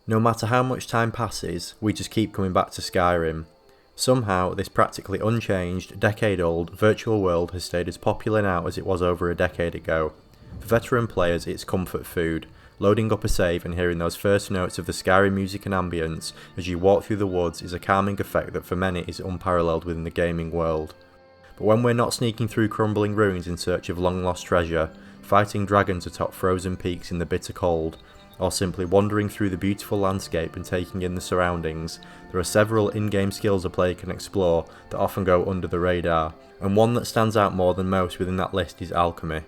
No matter how much time passes, we just keep coming back to Skyrim. Somehow, this practically unchanged, decade-old virtual world has stayed as popular now as it was over a decade ago. For veteran players, it's comfort food, loading up a save and hearing those first notes of the Skyrim music and ambience as you walk through the woods is a calming effect that for many is unparalleled within the gaming world. But when we're not sneaking through crumbling ruins in search of long-lost treasure, fighting dragons atop frozen peaks in the bitter cold, or simply wandering through the beautiful landscape and taking in the surroundings, there are several in-game skills a player can explore that often go under the radar, and one that stands out more than most within that list is alchemy.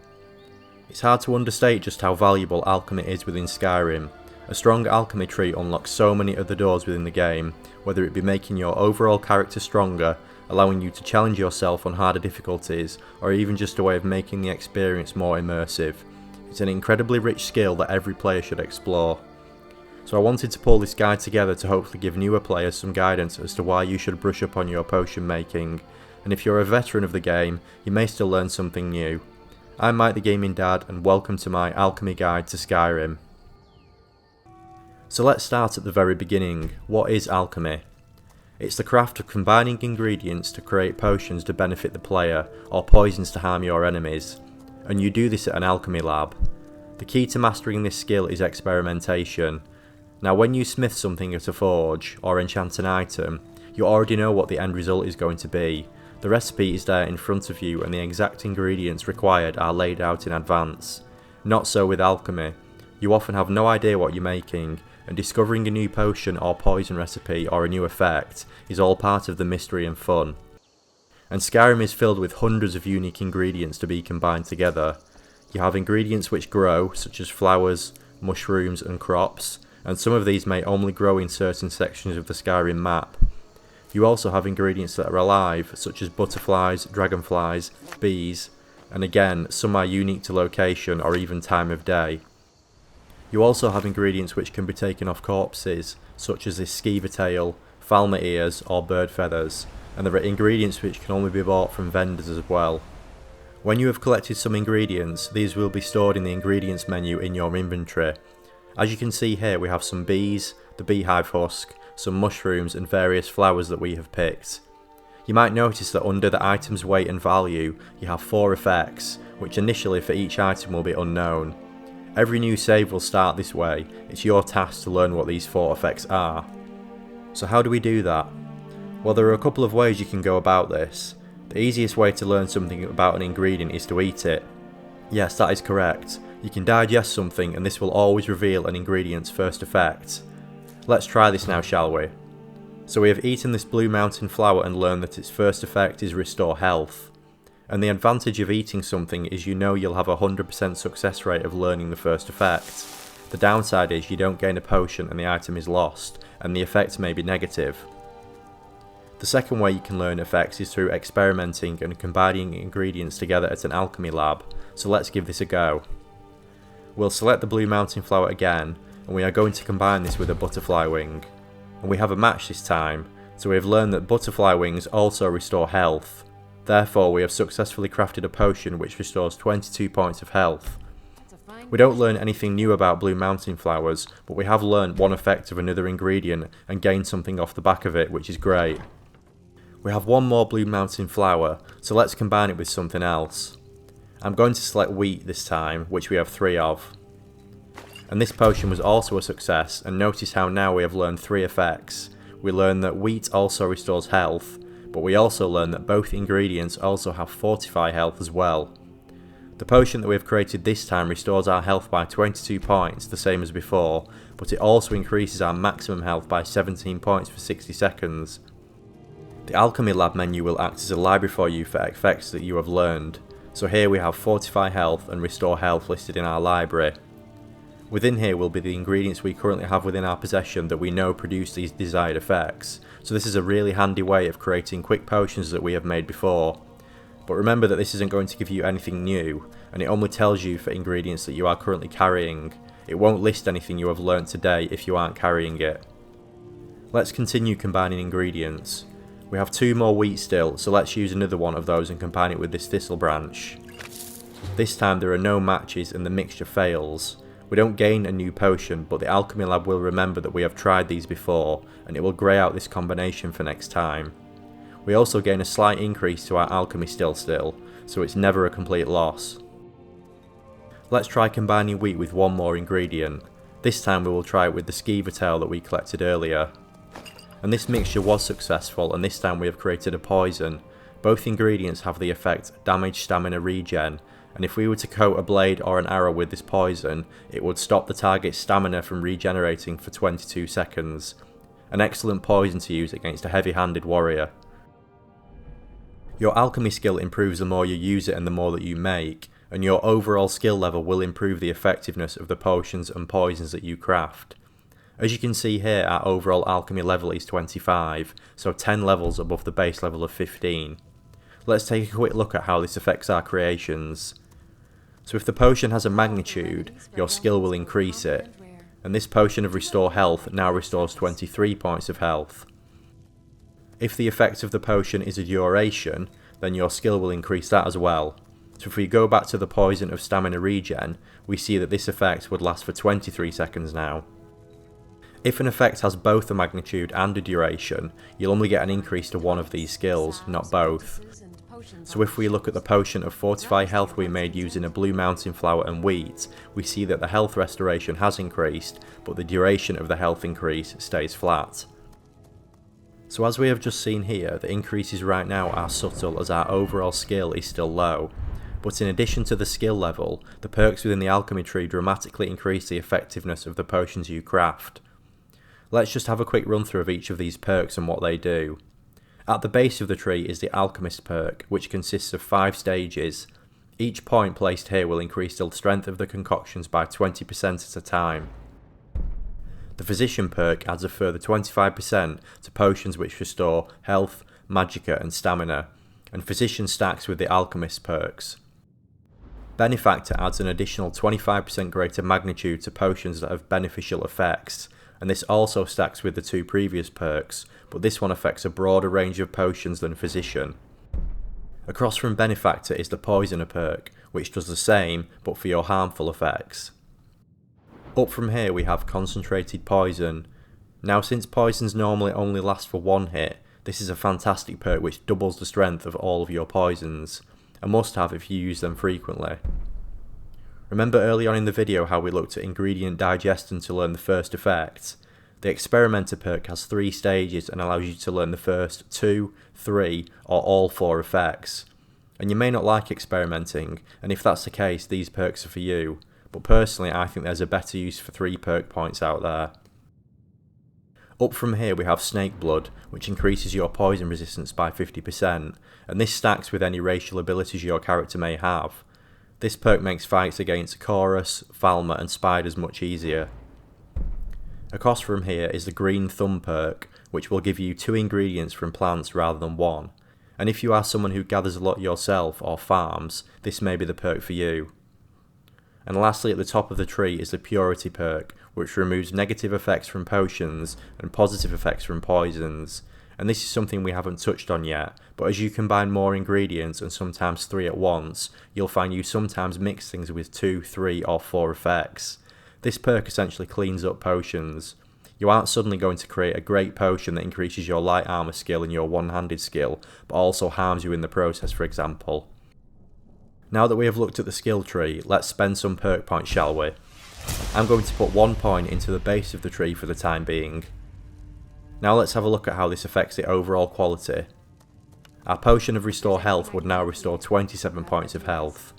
It's hard to understate just how valuable alchemy is within Skyrim. A strong alchemy tree unlocks so many other doors within the game, whether it be making your overall character stronger, allowing you to challenge yourself on harder difficulties, or even just a way of making the experience more immersive. It's an incredibly rich skill that every player should explore. So I wanted to pull this guide together to hopefully give newer players some guidance as to why you should brush up on your potion making, and if you're a veteran of the game, you may still learn something new. I'm Mike the Gaming Dad, and welcome to my Alchemy Guide to Skyrim. So let's start at the very beginning. What is alchemy? It's the craft of combining ingredients to create potions to benefit the player, or poisons to harm your enemies. And you do this at an alchemy lab. The key to mastering this skill is experimentation. Now when you smith something at a forge, or enchant an item, you already know what the end result is going to be. The recipe is there in front of you and the exact ingredients required are laid out in advance. Not so with alchemy. You often have no idea what you're making, and discovering a new potion or poison recipe or a new effect is all part of the mystery and fun. And Skyrim is filled with hundreds of unique ingredients to be combined together. You have ingredients which grow, such as flowers, mushrooms and crops, and some of these may only grow in certain sections of the Skyrim map. You also have ingredients that are alive, such as butterflies, dragonflies, bees, and again, some are unique to location or even time of day. You also have ingredients which can be taken off corpses, such as this skeever tail, falmer ears or bird feathers, and there are ingredients which can only be bought from vendors as well. When you have collected some ingredients, these will be stored in the ingredients menu in your inventory. As you can see here, we have some bees, the beehive husk, some mushrooms and various flowers that we have picked. You might notice that under the item's weight and value, you have 4 effects, which initially for each item will be unknown. Every new save will start this way. It's your task to learn what these 4 effects are. So how do we do that? Well, there are a couple of ways you can go about this. The easiest way to learn something about an ingredient is to eat it. Yes, that is correct. You can digest something and this will always reveal an ingredient's first effect. Let's try this now, shall we? So we have eaten this blue mountain flower and learned that its first effect is restore health. And the advantage of eating something is you know you'll have a 100% success rate of learning the first effect. The downside is you don't gain a potion and the item is lost, and the effect may be negative. The second way you can learn effects is through experimenting and combining ingredients together at an alchemy lab, so let's give this a go. We'll select the blue mountain flower again, and we are going to combine this with a butterfly wing. And we have a match this time, so we have learned that butterfly wings also restore health. Therefore we have successfully crafted a potion which restores 22 points of health. We don't learn anything new about blue mountain flowers, but we have learned one effect of another ingredient and gained something off the back of it, which is great. We have one more blue mountain flower, so let's combine it with something else. I'm going to select wheat this time, which we have 3 of. And this potion was also a success, and notice how now we have learned 3 effects. We learned that wheat also restores health, but we also learned that both ingredients also have fortify health as well. The potion that we have created this time restores our health by 22 points, the same as before, but it also increases our maximum health by 17 points for 60 seconds. The Alchemy Lab menu will act as a library for you for effects that you have learned, so here we have fortify health and restore health listed in our library. Within here will be the ingredients we currently have within our possession that we know produce these desired effects, so this is a really handy way of creating quick potions that we have made before. But remember that this isn't going to give you anything new, and it only tells you for ingredients that you are currently carrying. It won't list anything you have learnt today if you aren't carrying it. Let's continue combining ingredients. We have 2 more wheat still, so let's use another one of those and combine it with this thistle branch. This time there are no matches and the mixture fails, We don't gain a new potion, but the Alchemy Lab will remember that we have tried these before, and it will grey out this combination for next time. We also gain a slight increase to our alchemy still, so it's never a complete loss. Let's try combining wheat with one more ingredient. This time we will try it with the skeever tail that we collected earlier. And this mixture was successful, and this time we have created a poison. Both ingredients have the effect damage, stamina, regen, and if we were to coat a blade or an arrow with this poison, it would stop the target's stamina from regenerating for 22 seconds. An excellent poison to use against a heavy-handed warrior. Your alchemy skill improves the more you use it and the more that you make, and your overall skill level will improve the effectiveness of the potions and poisons that you craft. As you can see here, our overall alchemy level is 25, so 10 levels above the base level of 15. Let's take a quick look at how this affects our creations. So if the potion has a magnitude, your skill will increase it, and this potion of Restore Health now restores 23 points of health. If the effect of the potion is a duration, then your skill will increase that as well. So if we go back to the poison of Stamina Regen, we see that this effect would last for 23 seconds now. If an effect has both a magnitude and a duration, you'll only get an increase to one of these skills, not both. So if we look at the potion of Fortify Health we made using a Blue Mountain Flower and wheat, we see that the health restoration has increased, but the duration of the health increase stays flat. So as we have just seen here, the increases right now are subtle as our overall skill is still low. But in addition to the skill level, the perks within the alchemy tree dramatically increase the effectiveness of the potions you craft. Let's just have a quick run through of each of these perks and what they do. At the base of the tree is the Alchemist perk, which consists of 5 stages. Each point placed here will increase the strength of the concoctions by 20% at a time. The Physician perk adds a further 25% to potions which restore health, magicka and stamina, and Physician stacks with the Alchemist perks. Benefactor adds an additional 25% greater magnitude to potions that have beneficial effects, and this also stacks with the 2 previous perks, but this one affects a broader range of potions than Physician. Across from Benefactor is the Poisoner perk, which does the same, but for your harmful effects. Up from here we have Concentrated Poison. Now since poisons normally only last for 1 hit, this is a fantastic perk which doubles the strength of all of your poisons, a must have if you use them frequently. Remember early on in the video how we looked at Ingredient Digestion to learn the first effects? The Experimenter perk has 3 stages and allows you to learn the first 2, 3 or all 4 effects. And you may not like experimenting, and if that's the case these perks are for you, but personally I think there's a better use for 3 perk points out there. Up from here we have Snake Blood, which increases your poison resistance by 50%, and this stacks with any racial abilities your character may have. This perk makes fights against Chorus, Falmer and spiders much easier. Across from here is the Green Thumb perk, which will give you 2 ingredients from plants rather than 1, and if you are someone who gathers a lot yourself or farms, this may be the perk for you. And lastly at the top of the tree is the Purity perk, which removes negative effects from potions and positive effects from poisons, and this is something we haven't touched on yet, but as you combine more ingredients and sometimes 3 at once, you'll find you sometimes mix things with 2, 3 or 4 effects. This perk essentially cleans up potions. You aren't suddenly going to create a great potion that increases your light armor skill and your one-handed skill, but also harms you in the process, for example. Now that we have looked at the skill tree, let's spend some perk points, shall we? I'm going to put 1 point into the base of the tree for the time being. Now let's have a look at how this affects the overall quality. Our potion of Restore Health would now restore 27 points of health.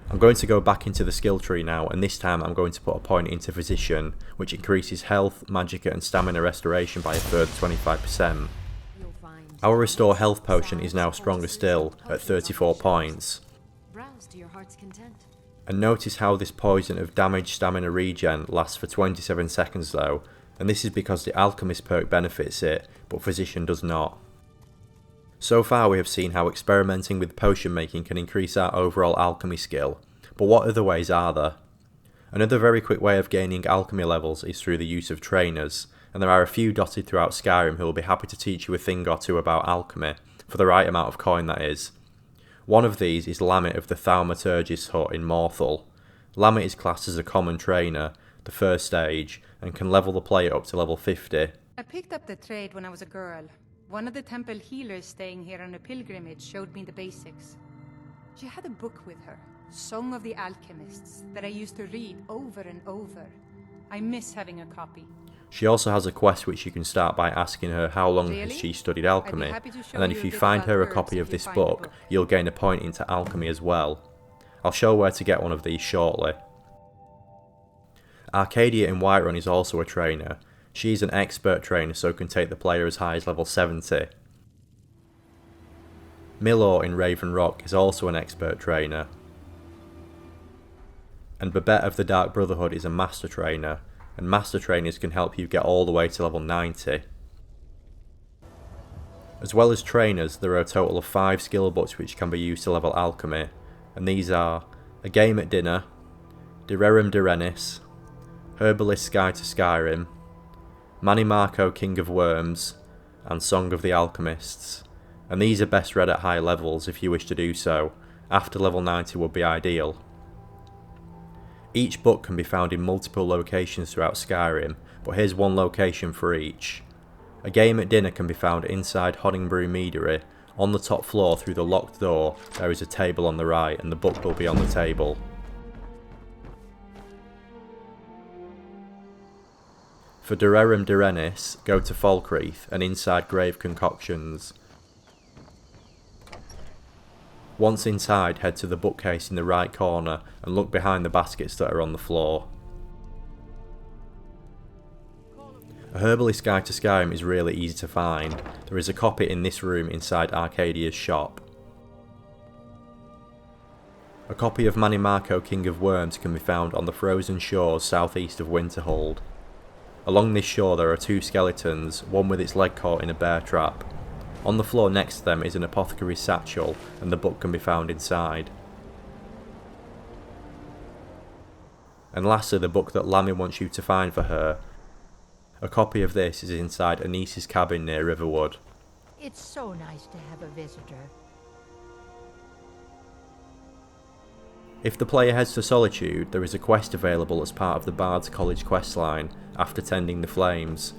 I'm going to go back into the skill tree now, and this time I'm going to put a point into Physician, which increases health, magicka and stamina restoration by a further 25%. Our Restore Health potion is now stronger still, at 34 points. And notice how this poison of damage, stamina regen lasts for 27 seconds though, and this is because the Alchemist perk benefits it, but Physician does not. So far we have seen how experimenting with potion making can increase our overall alchemy skill, but what other ways are there? Another very quick way of gaining alchemy levels is through the use of trainers, and there are a few dotted throughout Skyrim who will be happy to teach you a thing or two about alchemy, for the right amount of coin that is. One of these is Lamit of the Thaumaturgist's hut in Morthal. Lammet is classed as a common trainer, the first stage, and can level the player up to level 50. I picked up the trade when I was a girl. One of the temple healers staying here on a pilgrimage showed me the basics. She had a book with her, Song of the Alchemists, that I used to read over and over. I miss having a copy. She also has a quest which you can start by asking her how long has she studied alchemy, and then if you find her a copy of this book, you'll gain a point into alchemy as well. I'll show where to get one of these shortly. Arcadia in Whiterun is also a trainer. She's an expert trainer, so can take the player as high as level 70. Milor in Raven Rock is also an expert trainer. And Babette of the Dark Brotherhood is a master trainer, and master trainers can help you get all the way to level 90. As well as trainers, there are a total of 5 skill books which can be used to level alchemy, and these are A Game at Dinner, De Rerum de Renis, Herbalist Guide to Skyrim, Manimarco King of Worms, and Song of the Alchemists, and these are best read at high levels if you wish to do so. After level 90 would be ideal. Each book can be found in multiple locations throughout Skyrim, but here's one location for each. A Game at Dinner can be found inside Honningbrew Meadery. On the top floor through the locked door there is a table on the right, and the book will be on the table. For De Rerum de Renis, go to Falkreath and inside Grave Concoctions. Once inside, head to the bookcase in the right corner and look behind the baskets that are on the floor. A Herbalist Guide to Skyrim is really easy to find. There is a copy in this room inside Arcadia's shop. A copy of Manimarco King of Worms can be found on the frozen shores southeast of Winterhold. Along this shore there are 2 skeletons, one with its leg caught in a bear trap. On the floor next to them is an apothecary's satchel, and the book can be found inside. And lastly, the book that Lammy wants you to find for her. A copy of this is inside Anice's cabin near Riverwood. It's so nice to have a visitor. If the player heads to Solitude, there is a quest available as part of the Bard's College questline, After Tending the Flames.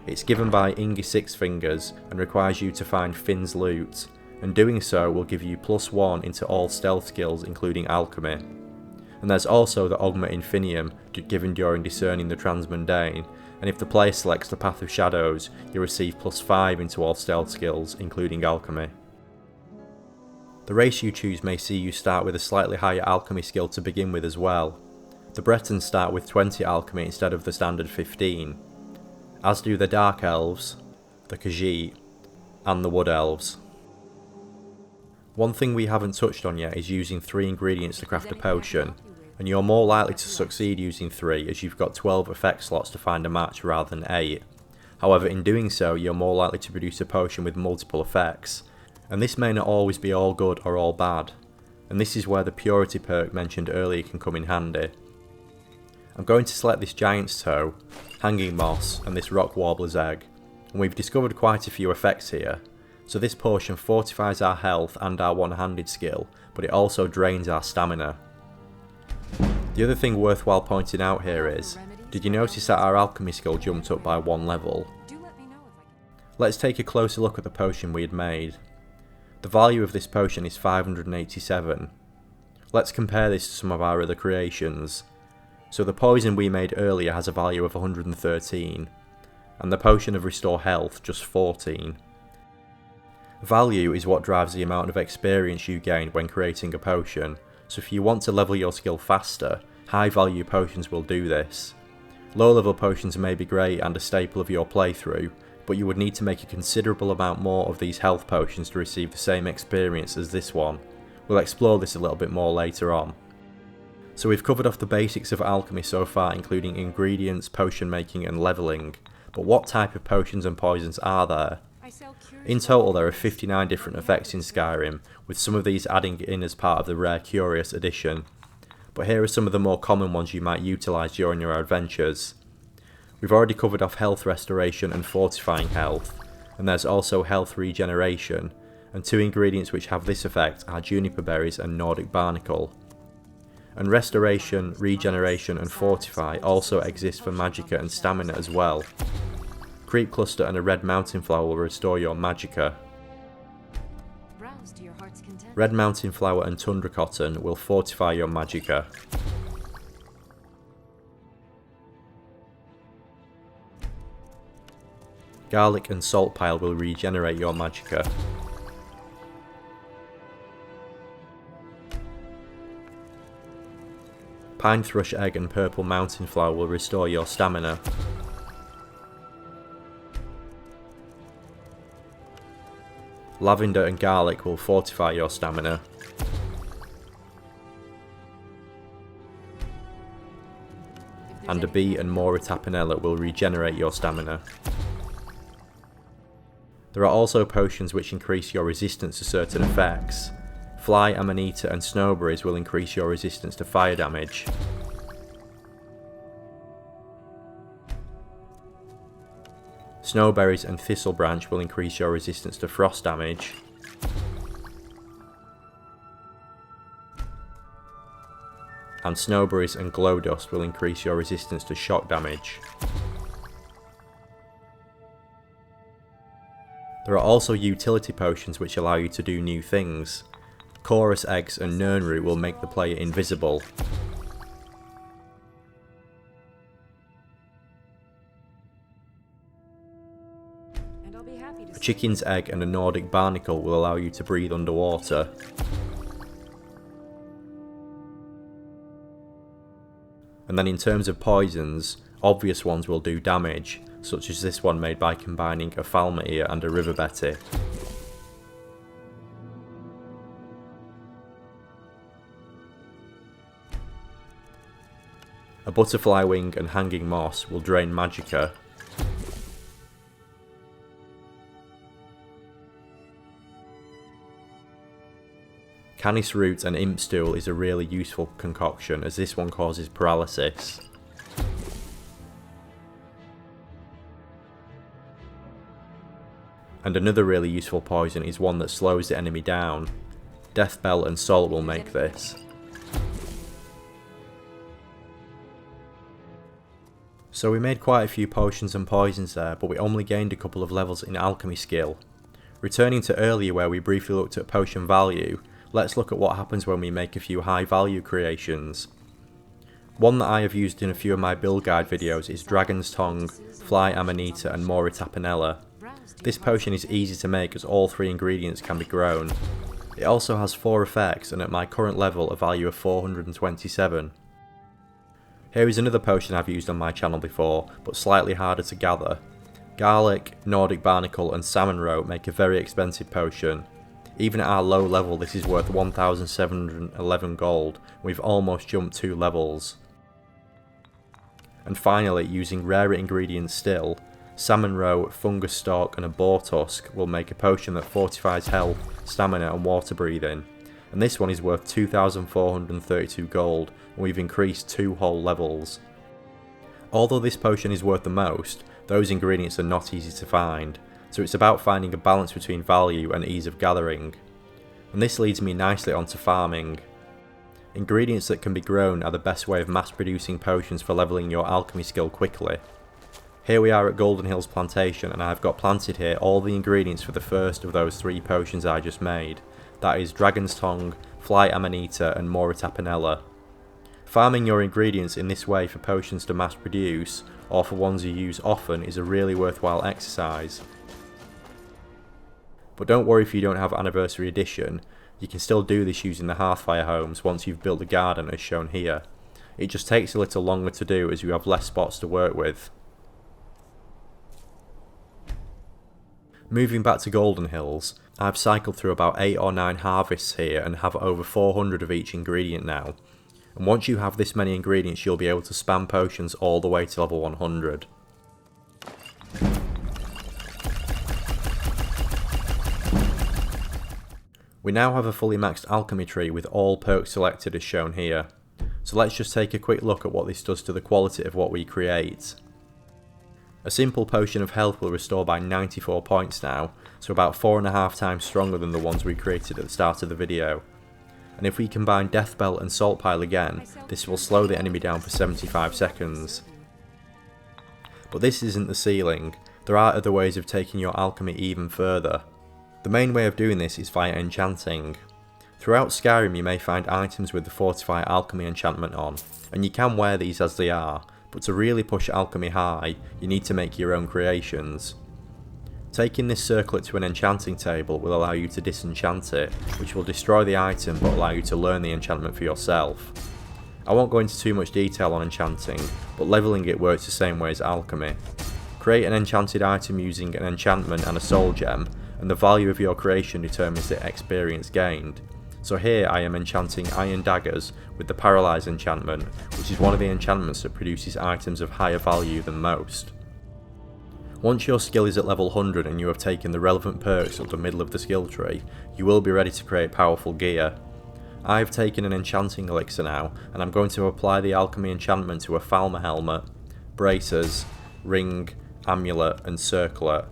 It's given by Ingi Sixfingers and requires you to find Finn's loot, and doing so will give you +1 into all stealth skills including alchemy. And there's also the Augment Infinium given during discerning the Transmundane, and if the player selects the Path of Shadows, you receive +5 into all stealth skills including alchemy. The race you choose may see you start with a slightly higher alchemy skill to begin with as well. The Bretons start with 20 alchemy instead of the standard 15, as do the Dark Elves, the Khajiit, and the Wood Elves. One thing we haven't touched on yet is using 3 ingredients to craft a potion, and you're more likely to succeed using 3 as you've got 12 effect slots to find a match rather than 8. However, in doing so you're more likely to produce a potion with multiple effects, and this may not always be all good or all bad, and this is where the Purity perk mentioned earlier can come in handy. I'm going to select this Giant's Toe, Hanging Moss, and this Rock Warbler's Egg, and we've discovered quite a few effects here. So this potion fortifies our health and our one-handed skill, but it also drains our stamina. The other thing worthwhile pointing out here is, did you notice that our alchemy skill jumped up by 1 level? Let's take a closer look at the potion we had made. The value of this potion is 587. Let's compare this to some of our other creations. So the poison we made earlier has a value of 113, and the potion of Restore Health just 14. Value is what drives the amount of experience you gain when creating a potion, so if you want to level your skill faster, high value potions will do this. Low level potions may be great and a staple of your playthrough, but you would need to make a considerable amount more of these health potions to receive the same experience as this one. We'll explore this a little bit more later on. So we've covered off the basics of alchemy so far, including ingredients, potion making and levelling, but what type of potions and poisons are there? In total there are 59 different effects in Skyrim, with some of these adding in as part of the rare Curios edition. But here are some of the more common ones you might utilise during your adventures. We've already covered off health restoration and fortifying health, and there's also health regeneration, and 2 ingredients which have this effect are juniper berries and Nordic barnacle. And Restoration, Regeneration and Fortify also exist for Magicka and Stamina as well. Creep Cluster and a Red Mountain Flower will restore your Magicka. Red Mountain Flower and Tundra Cotton will fortify your Magicka. Garlic and Salt Pile will regenerate your Magicka. Pine Thrush Egg and Purple Mountain Flower will restore your Stamina. Lavender and Garlic will fortify your Stamina. And a Bee and Mora Tapanella will regenerate your Stamina. There are also potions which increase your resistance to certain effects. Fly, Amanita and Snowberries will increase your resistance to fire damage. Snowberries and Thistle Branch will increase your resistance to frost damage. And Snowberries and Glow Dust will increase your resistance to shock damage. There are also utility potions which allow you to do new things. Chorus Eggs and Nirnroot will make the player invisible. A Chicken's Egg and a Nordic Barnacle will allow you to breathe underwater. And then in terms of poisons, obvious ones will do damage, such as this one made by combining a Falmer Ear and a River Betty. A Butterfly Wing and Hanging Moss will drain Magicka. Canis Root and Imp Stool is a really useful concoction as this one causes paralysis. And another really useful poison is one that slows the enemy down. Death Bell and Salt will make this. So we made quite a few potions and poisons there, but we only gained a couple of levels in alchemy skill. Returning to earlier where we briefly looked at potion value, let's look at what happens when we make a few high value creations. One that I have used in a few of my build guide videos is Dragon's Tongue, Fly Amanita and Mora Tapanella. This potion is easy to make as all three ingredients can be grown. It also has 4 effects and at my current level a value of 427. Here is another potion I've used on my channel before, but slightly harder to gather. Garlic, Nordic Barnacle and Salmon Rope make a very expensive potion. Even at our low level this is worth 1711 gold, we've almost jumped 2 levels. And finally, using rarer ingredients still, Salmon Roe, Fungus Stalk and a Boar Tusk will make a potion that fortifies health, stamina and water breathing. And this one is worth 2432 gold, and we've increased 2 whole levels. Although this potion is worth the most, those ingredients are not easy to find, so it's about finding a balance between value and ease of gathering. And this leads me nicely onto farming. Ingredients that can be grown are the best way of mass producing potions for leveling your alchemy skill quickly. Here we are at Golden Hills Plantation and I've got planted here all the ingredients for the first of those 3 potions I just made. That is Dragon's Tongue, Fly Amanita and Mora Tapanella. Farming your ingredients in this way for potions to mass produce, or for ones you use often, is a really worthwhile exercise. But don't worry if you don't have Anniversary Edition, you can still do this using the Hearthfire homes once you've built the garden as shown here. It just takes a little longer to do as you have less spots to work with. Moving back to Golden Hills, I've cycled through about 8 or 9 harvests here and have over 400 of each ingredient now. And once you have this many ingredients you'll be able to spam potions all the way to level 100. We now have a fully maxed alchemy tree with all perks selected as shown here. So let's just take a quick look at what this does to the quality of what we create. A simple potion of health will restore by 94 points now, so about 4.5 times stronger than the ones we created at the start of the video. and if we combine Death Belt and Salt Pile again, this will slow the enemy down for 75 seconds. But this isn't the ceiling, there are other ways of taking your alchemy even further. The main way of doing this is via enchanting. Throughout Skyrim you may find items with the Fortify Alchemy enchantment on, and you can wear these as they are, but to really push alchemy high, you need to make your own creations. Taking this circlet to an enchanting table will allow you to disenchant it, which will destroy the item but allow you to learn the enchantment for yourself. I won't go into too much detail on enchanting, but leveling it works the same way as alchemy. Create an enchanted item using an enchantment and a soul gem, and the value of your creation determines the experience gained. So here I am enchanting iron daggers with the paralyze enchantment, which is one of the enchantments that produces items of higher value than most. Once your skill is at level 100 and you have taken the relevant perks up the middle of the skill tree, you will be ready to create powerful gear. I have taken an enchanting elixir now, and I'm going to apply the alchemy enchantment to a Falmer helmet, bracers, ring, amulet and circlet,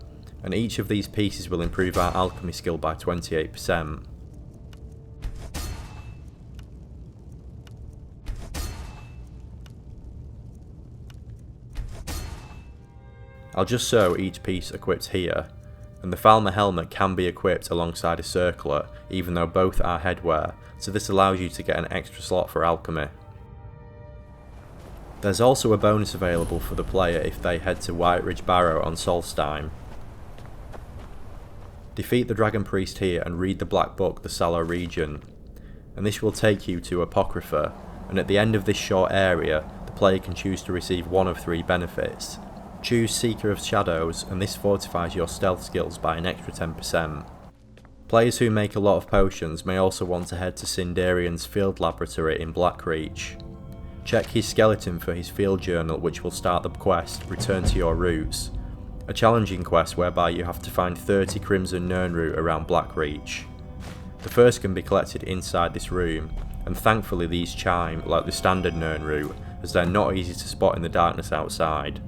and each of these pieces will improve our alchemy skill by 28%. I'll just show each piece equipped here, and the Falmer helmet can be equipped alongside a circlet, even though both are headwear, so this allows you to get an extra slot for alchemy. There's also a bonus available for the player if they head to White Ridge Barrow on Solstheim. Defeat the Dragon Priest here and read the Black Book, the Sallow Region, and this will take you to Apocrypha, and at the end of this short area, the player can choose to receive one of 3 benefits. Choose Seeker of Shadows, and this fortifies your stealth skills by an extra 10%. Players who make a lot of potions may also want to head to Sinderion's field laboratory in Blackreach. Check his skeleton for his field journal, which will start the quest Return to Your Roots, a challenging quest whereby you have to find 30 Crimson Nirnroot around Blackreach. The first can be collected inside this room, and thankfully these chime like the standard Nirnroot, as they're not easy to spot in the darkness outside.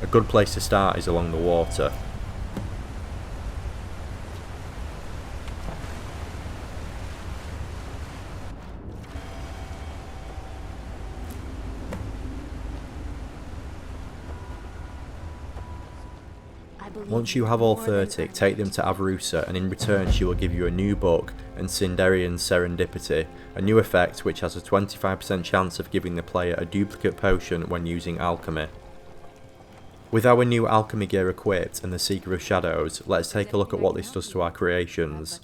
A good place to start is along the water. Once you have all 30, take them to Avrusa, and in return she will give you a new book and Sinderion's Serendipity, a new effect which has a 25% chance of giving the player a duplicate potion when using alchemy. With our new alchemy gear equipped and the Seeker of Shadows, let's take a look at what this does to our creations.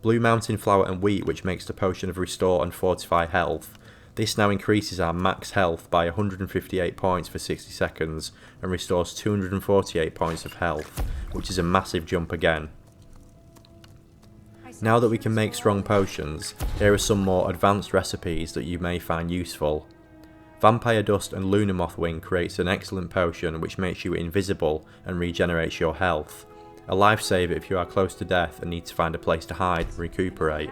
Blue Mountain Flower and Wheat, which makes the potion of Restore and Fortify health. This now increases our max health by 158 points for 60 seconds and restores 248 points of health, which is a massive jump again. Now that we can make strong potions, here are some more advanced recipes that you may find useful. Vampire Dust and Lunar Moth Wing creates an excellent potion which makes you invisible and regenerates your health. A lifesaver if you are close to death and need to find a place to hide and recuperate.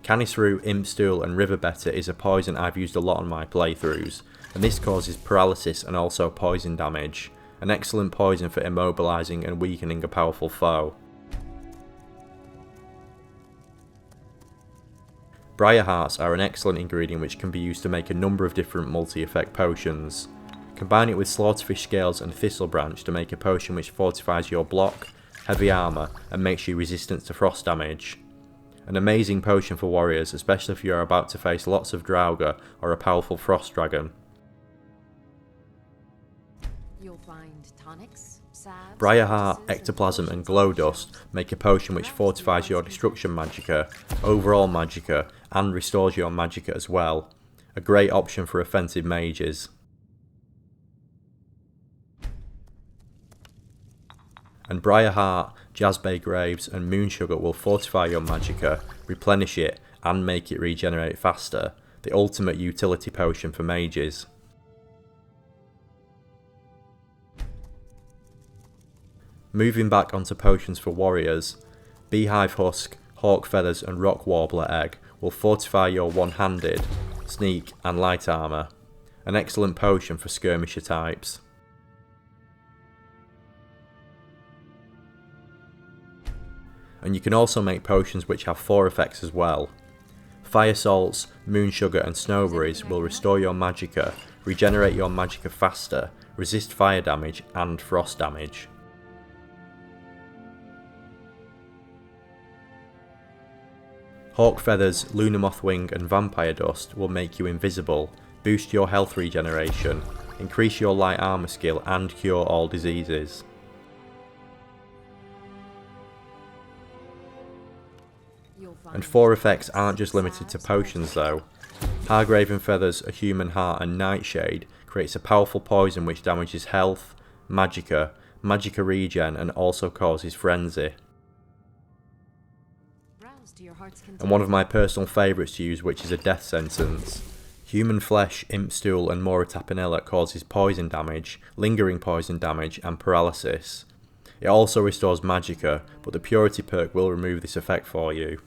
Canis Root, Imp Stool and River Better is a poison I've used a lot on my playthroughs, and this causes paralysis and also poison damage. An excellent poison for immobilizing and weakening a powerful foe. Briar Hearts are an excellent ingredient which can be used to make a number of different multi-effect potions. Combine it with Slaughterfish Scales and Thistle Branch to make a potion which fortifies your block, heavy armour and makes you resistant to frost damage. An amazing potion for warriors, especially if you are about to face lots of Draugr or a powerful frost dragon. You'll find tonics, salves, Briarheart, Ectoplasm and Glow Dust make a potion which fortifies your Destruction Magicka, overall Magicka and restores your Magicka as well. A great option for offensive mages. And Briarheart, Jazzbay Graves and Moonsugar will fortify your Magicka, replenish it and make it regenerate faster, the ultimate utility potion for mages. Moving back onto potions for warriors, Beehive Husk, Hawk Feathers and Rock Warbler Egg will fortify your one-handed, sneak and light armour, an excellent potion for skirmisher types. and you can also make potions which have 4 effects as well. Fire salts, moon sugar and snowberries will restore your magicka, regenerate your magicka faster, resist fire damage and frost damage. Hawk feathers, lunar moth wing and vampire dust will make you invisible, boost your health regeneration, increase your light armor skill and cure all diseases. And 4 effects aren't just limited to potions though. Hargraven feathers, a human heart and nightshade creates a powerful poison which damages health, magicka, magicka regen and also causes frenzy. And one of my personal favourites to use which is a death sentence. Human flesh, imp stool and Mora Tapinella causes poison damage, lingering poison damage and paralysis. It also restores magicka, but the purity perk will remove this effect for you.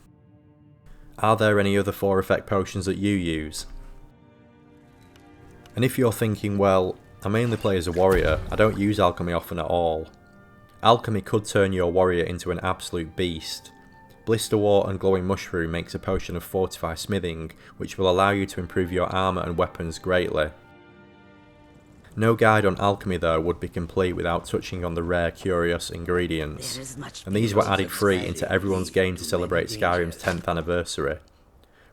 Are there any other 4 effect potions that you use? And if you're thinking, well, I mainly play as a warrior, I don't use alchemy often at all. Alchemy could turn your warrior into an absolute beast. Blisterwort and glowing mushroom makes a potion of fortify smithing, which will allow you to improve your armour and weapons greatly. No guide on alchemy though would be complete without touching on the rare Curios ingredients, and these were added free into everyone's game to celebrate Skyrim's 10th anniversary.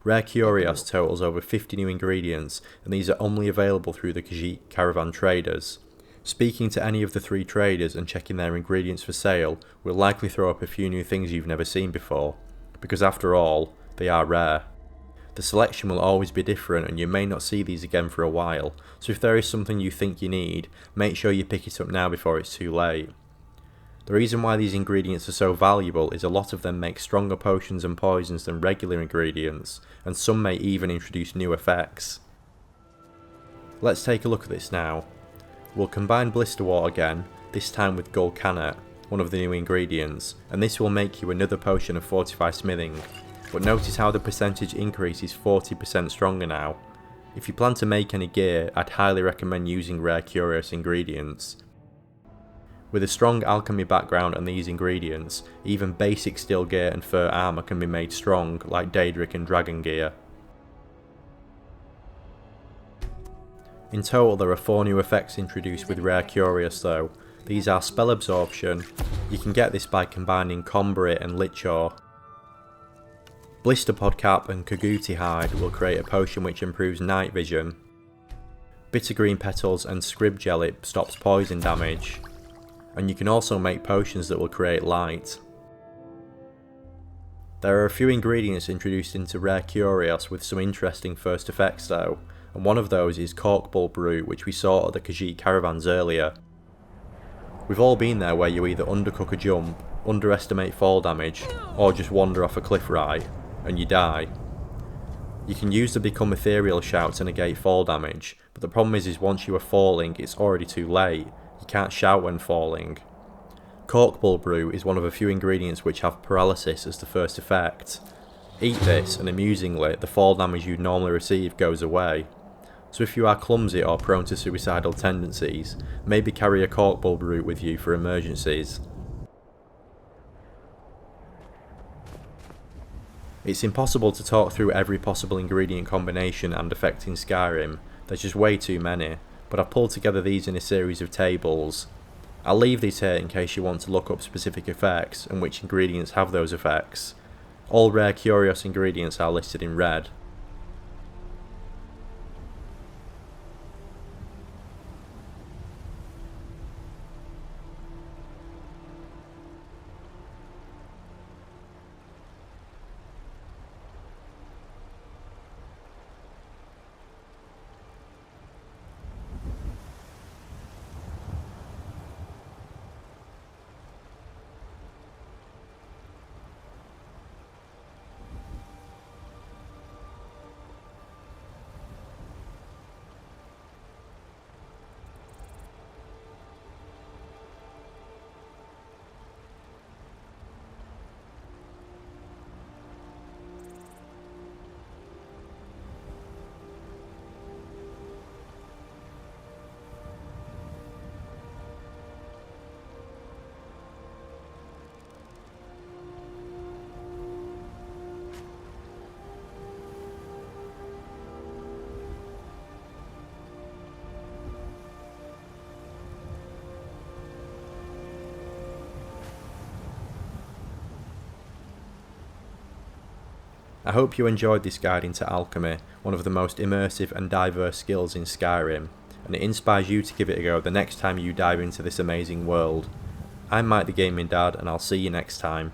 Rare Curios totals over 50 new ingredients, and these are only available through the Khajiit caravan traders. Speaking to any of the 3 traders and checking their ingredients for sale will likely throw up a few new things you've never seen before, because after all, they are rare. The selection will always be different and you may not see these again for a while, so if there is something you think you need, make sure you pick it up now before it's too late. The reason why these ingredients are so valuable is a lot of them make stronger potions and poisons than regular ingredients, and some may even introduce new effects. Let's take a look at this now. We'll combine Blisterwort again, this time with Golcanet, one of the new ingredients, and this will make you another potion of fortify smithing. But notice how the percentage increase is 40% stronger now. If you plan to make any gear, I'd highly recommend using rare Curios ingredients. With a strong alchemy background and these ingredients, even basic steel gear and fur armour can be made strong, like Daedric and Dragon gear. In total there are 4 new effects introduced with rare Curios though. These are spell absorption, you can get this by combining Combrit and Lichor. Blisterpod Cap and Kaguti Hide will create a potion which improves night vision. Bittergreen Petals and Scrib Jelly stops poison damage. And you can also make potions that will create light. There are a few ingredients introduced into rare Curios with some interesting first effects though, and one of those is Corkbulb Root, which we saw at the Khajiit caravans earlier. We've all been there where you either undercook a jump, underestimate fall damage, or just wander off a cliff right, and you die. You can use the Become Ethereal shout to negate fall damage, but the problem is once you are falling, it's already too late. You can't shout when falling. Corkbulb Root is one of a few ingredients which have paralysis as the first effect. Eat this, and amusingly, the fall damage you'd normally receive goes away. So if you are clumsy or prone to suicidal tendencies, maybe carry a Corkbulb Root with you for emergencies. It's impossible to talk through every possible ingredient combination and effect in Skyrim, there's just way too many, but I've pulled together these in a series of tables. I'll leave these here in case you want to look up specific effects and which ingredients have those effects. All rare Curios ingredients are listed in red. I hope you enjoyed this guide into alchemy, one of the most immersive and diverse skills in Skyrim, and it inspires you to give it a go the next time you dive into this amazing world. I'm Mike the Gaming Dad, and I'll see you next time.